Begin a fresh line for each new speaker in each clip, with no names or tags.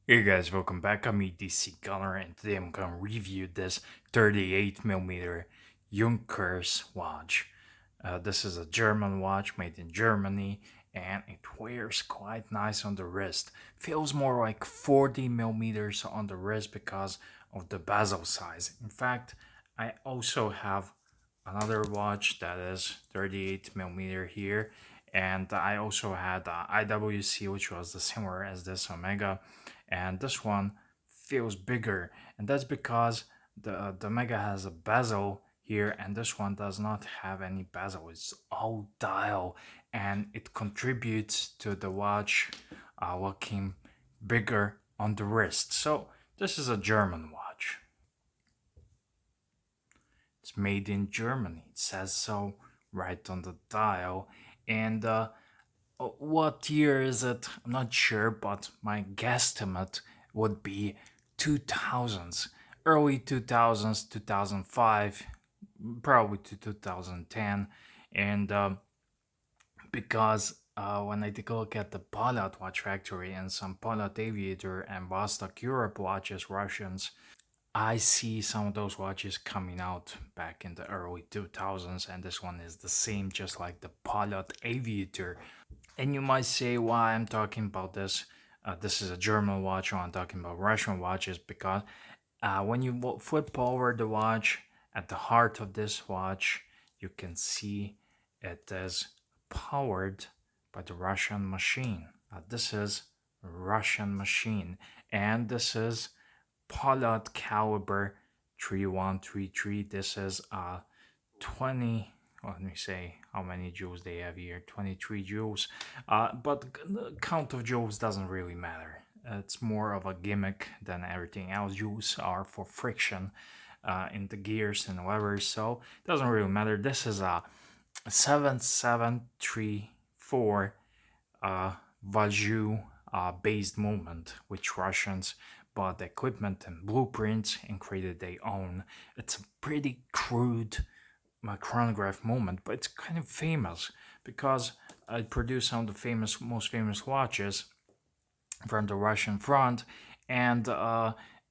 Hey guys, welcome back. I'm EDC Gunner, and today I'm gonna review this 38mm Junkers watch. This is a German watch made in Germany, and it wears quite nice on the wrist. Feels more like 40mm on the wrist because of the bezel size. In fact, I also have another watch that is 38mm here, and I also had IWC, which was the similar as this Omega, and this one feels bigger, and that's because the Omega has a bezel here, and this one does not have any bezel. It's all dial, and it contributes to the watch looking bigger on the wrist. So this is a German watch. It's made in Germany. It says so right on the dial. And what year is it? I'm not sure, but my guesstimate would be 2000s, early 2000s, 2005, probably to 2010. And because when I take a look at the Polat watch factory and some Polat Aviator and Vostok Europe watches, Russians, I see some of those watches coming out back in the early 2000s, and this one is the same, just like the Polat Aviator. And you might say why I'm talking about this. This is a German watch, or I'm talking about Russian watches, because when you flip over the watch, at the heart of this watch, you can see it is powered by the Russian machine. This is a Russian machine, and this is Pollard caliber 3133. This is 20. Let me say how many joules they have here. 23 joules. But the count of joules doesn't really matter. It's more of a gimmick than everything else. Joules are for friction in the gears and levers, so it doesn't really matter. This is a 7734 Valju based movement, which Russians bought equipment and blueprints and created their own. It's a pretty crude chronograph movement, but it's kind of famous because it produced some of the most famous watches from the Russian front, and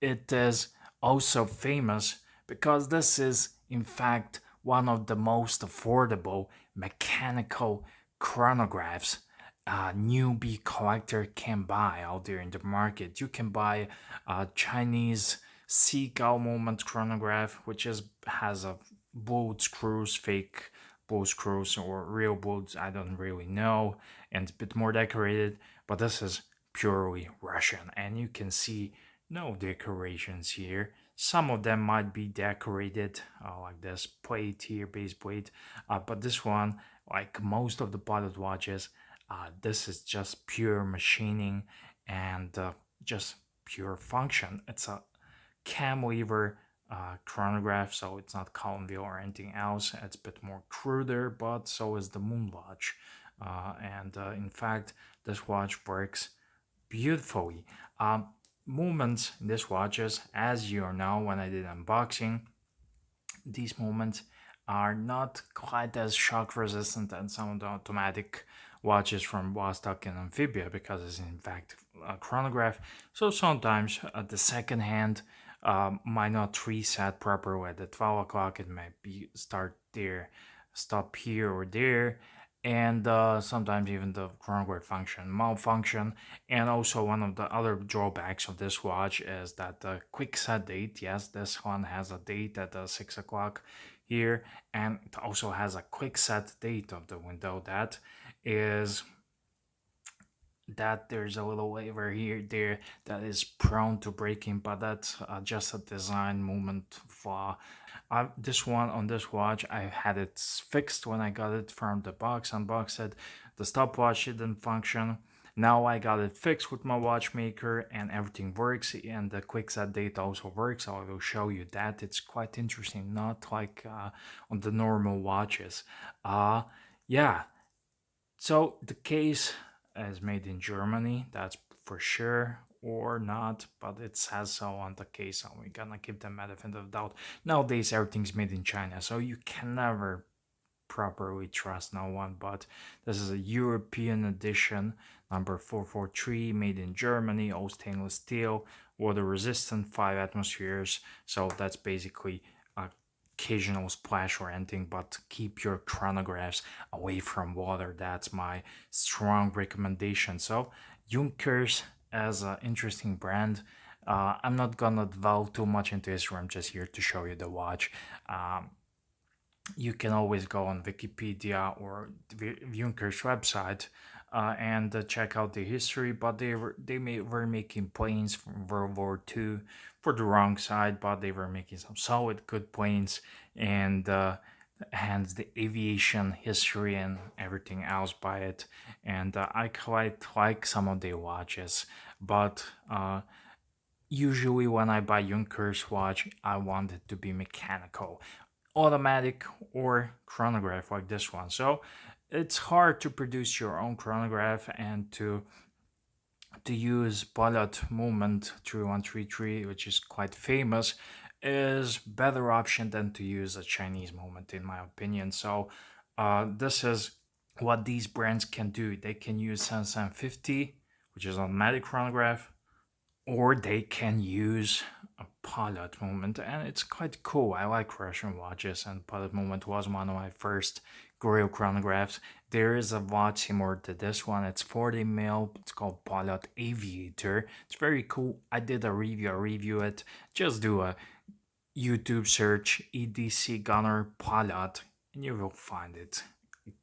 it is also famous because this is, in fact, one of the most affordable mechanical chronographs a newbie collector can buy out there in the market. You can buy a Chinese Seagull moment chronograph, which has a bowed screws, fake bowed screws or real bowed, I don't really know, and a bit more decorated. But this is purely Russian, and you can see no decorations here. Some of them might be decorated, like this plate here, base plate, but this one, like most of the pilot watches, this is just pure machining and just pure function. It's a cantilever chronograph, so it's not column wheel or anything else. It's a bit more cruder, but so is the Moon watch. And in fact, this watch works beautifully. Movements in this watches, as you know, when I did unboxing, these movements are not quite as shock resistant as some of the automatic watches from Vostok and Amphibia because it's in fact a chronograph. So sometimes the second hand might not reset properly at the 12 o'clock. It might be start there, stop here or there, and sometimes even the chronograph function malfunction. And also one of the other drawbacks of this watch is that the quick set date, yes, this one has a date at 6 o'clock here, and it also has a quick set date of the window that is that there's a little waiver here there that is prone to breaking, but that's just a design movement flaw. This one on this watch, I had it fixed when I got it from the box. Unboxed it, the stopwatch didn't function. Now I got it fixed with my watchmaker and everything works, and the quick set date also works. So I will show you that. It's quite interesting, not like on the normal watches. Yeah, so the case is made in Germany, that's for sure, or not, but it says so on the case, so we're gonna give them benefit of doubt. Nowadays, everything's made in China, so you can never properly trust no one, but this is a European edition, number 443, made in Germany, all stainless steel, water resistant, 5 atmospheres. So that's basically a occasional splash or anything, but keep your chronographs away from water. That's my strong recommendation. So Junkers as an interesting brand. I'm not gonna delve too much into history. I'm just here to show you the watch. Um, you can always go on Wikipedia or Junkers website and check out the history. But were making planes from World War II for the wrong side, but they were making some solid good planes, and hence the aviation history and everything else by it. And I quite like some of their watches, but usually when I buy Junkers watch, I want it to be mechanical, automatic or chronograph like this one. So it's hard to produce your own chronograph, and to use pilot movement 3133, which is quite famous, is better option than to use a Chinese movement in my opinion. So this is what these brands can do. They can use Sansan 50, which is automatic chronograph, or they can use a pilot movement, and it's quite cool. I like Russian watches, and pilot movement was one of my first Gorilla chronographs. There is a watch similar to this one. It's 40 mil. It's called Pilot Aviator. It's very cool. I did a review. I review it. Just do a YouTube search EDC Gunner Pilot, and you will find it,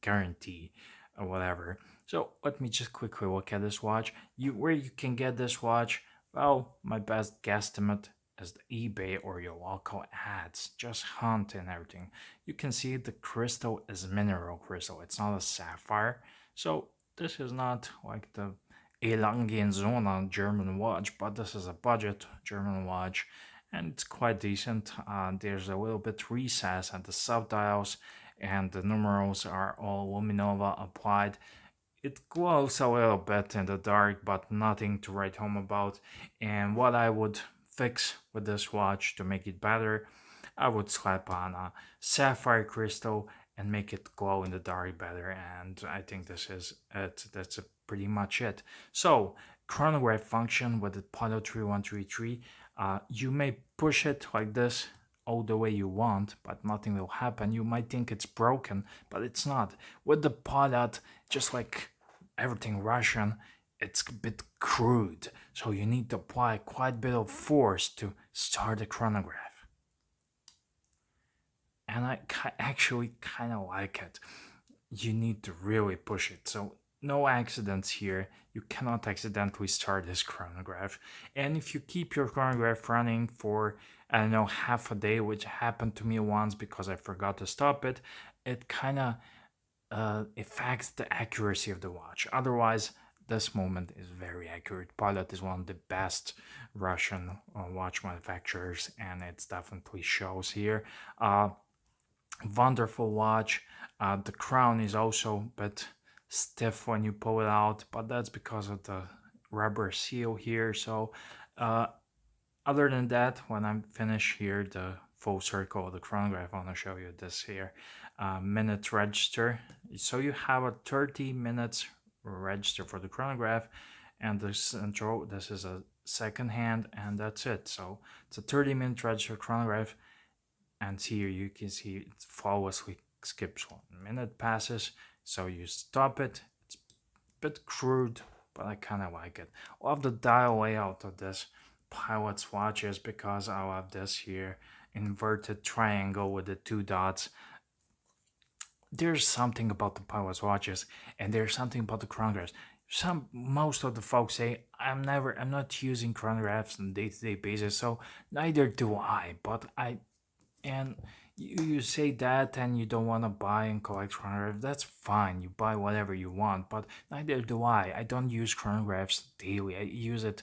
guarantee, or whatever. So let me just quickly look at this watch. Where you can get this watch? Well, my best guesstimate is the eBay or your local ads. Just hunt and everything. You can see the crystal is mineral crystal. It's not a sapphire. So this is not like the Zona German watch, but this is a budget German watch, and it's quite decent. There's a little bit recess at the subdials, and the numerals are all luminova applied. It glows a little bit in the dark, but nothing to write home about. And what I would fix with this watch to make it better, I would slap on a sapphire crystal and make it glow in the dark better. And I think this is it. That's pretty much it. So, chronograph function with the Pilot 3133, you may push it like this all the way you want, but nothing will happen. You might think it's broken, but it's not. With the Pilot, just like everything Russian, it's a bit crude, so you need to apply quite a bit of force to start the chronograph. And I actually kind of like it. You need to really push it, so no accidents here. You cannot accidentally start this chronograph. And if you keep your chronograph running for, I don't know, half a day, which happened to me once because I forgot to stop it, it kind of affects the accuracy of the watch. Otherwise, this movement is very accurate. Pilot is one of the best Russian watch manufacturers, and it definitely shows here. Wonderful watch. The crown is also a bit stiff when you pull it out, but that's because of the rubber seal here. So other than that, when I'm finished here, the full circle of the chronograph, I want to show you this here minute register. So you have a 30 minutes register for the chronograph, and this intro, this is a second hand, and that's it. So it's a 30-minute register chronograph, and here you can see it flawlessly skips 1 minute passes. So you stop it. It's a bit crude, but I kind of like it. I love the dial layout of this Pilot's watches because I love this here inverted triangle with the 2 dots. There's something about the Pilot's watches, and there's something about the chronographs. Most of the folks say I'm not using chronographs on a day-to-day basis, so neither do I. But and you say that and you don't want to buy and collect chronographs. That's fine. You buy whatever you want, but neither do I. I don't use chronographs daily. I use it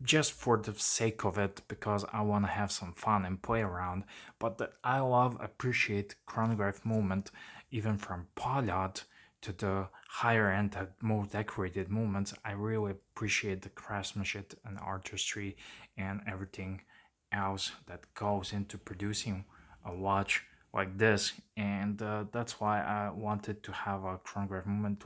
just for the sake of it because I want to have some fun and play around. But I appreciate chronograph movement, even from Pilot to the higher end, more decorated movements. I really appreciate the craftsmanship and artistry and everything else that goes into producing a watch like this. And that's why I wanted to have a chronograph movement.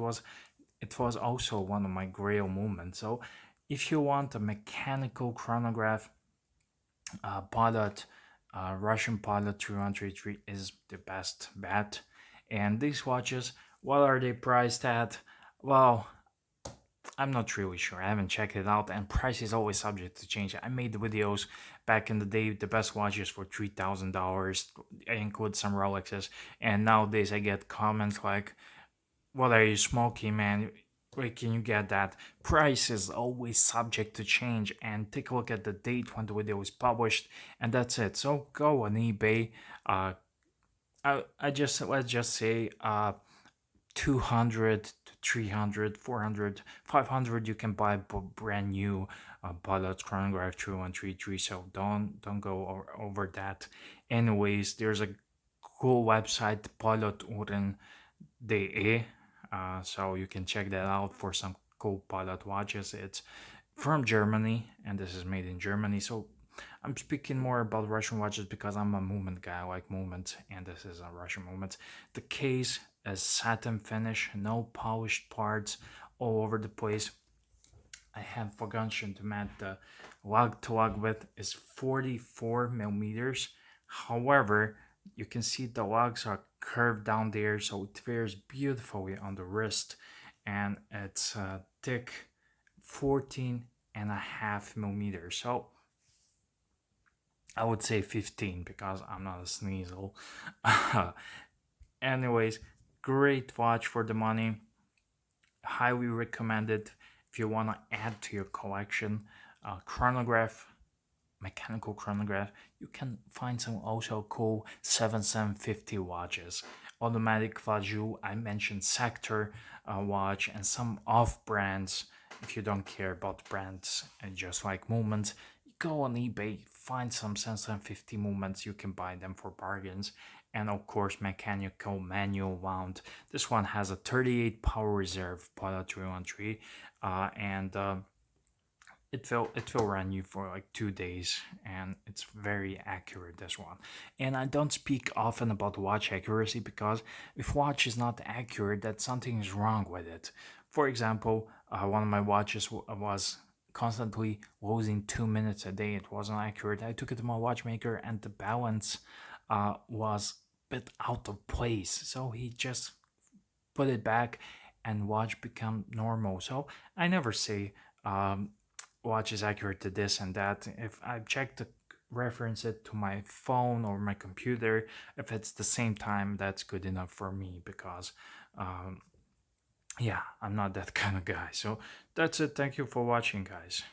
it was also one of my grail moments. So if you want a mechanical chronograph, pilot, Russian pilot 3133 is the best bet. And these watches, what are they priced at? Well, I'm not really sure. I haven't checked it out, and price is always subject to change. I made videos back in the day, the best watches for $3,000. I include some Rolexes, and nowadays I get comments like, "What are you smoking, man? Where can you get that?" Price is always subject to change, and take a look at the date when the video is published, and that's it. So go on eBay. I just let's just say 200 to 300, 400, 500. You can buy brand new pilot chronograph 3133, so don't go over that. Anyways, there's a cool website, pilotuhren.de, so you can check that out for some cool pilot watches. It's from Germany, and this is made in Germany. So I'm speaking more about Russian watches because I'm a movement guy. I like movement, and this is a Russian movement. The case is satin finish, no polished parts all over the place. I have forgotten to add the lug to lug width is 44 millimeters. However, you can see the lugs are curved down there, so it wears beautifully on the wrist, and it's thick 14 and a half millimeters. So I would say 15 because I'm not a sneasel. Anyways, great watch for the money. Highly recommended if you want to add to your collection. Chronograph, mechanical chronograph. You can find some also cool 7750 watches. Automatic Vaju, I mentioned Sector watch, and some off brands. If you don't care about brands and just like movements, go on eBay, find some 7750 movements. You can buy them for bargains. And of course, mechanical manual wound. This one has a 38 power reserve Pilot 313, and it will run you for like 2 days, and it's very accurate, this one. And I don't speak often about watch accuracy because if watch is not accurate, that something is wrong with it. For example, one of my watches was constantly losing 2 minutes a day. It wasn't accurate. I took it to my watchmaker, and the balance was a bit out of place, so he just put it back, and watch become normal. So I never say watch is accurate to this and that. If I check to reference it to my phone or my computer, if it's the same time, that's good enough for me because yeah, I'm not that kind of guy. So that's it. Thank you for watching, guys.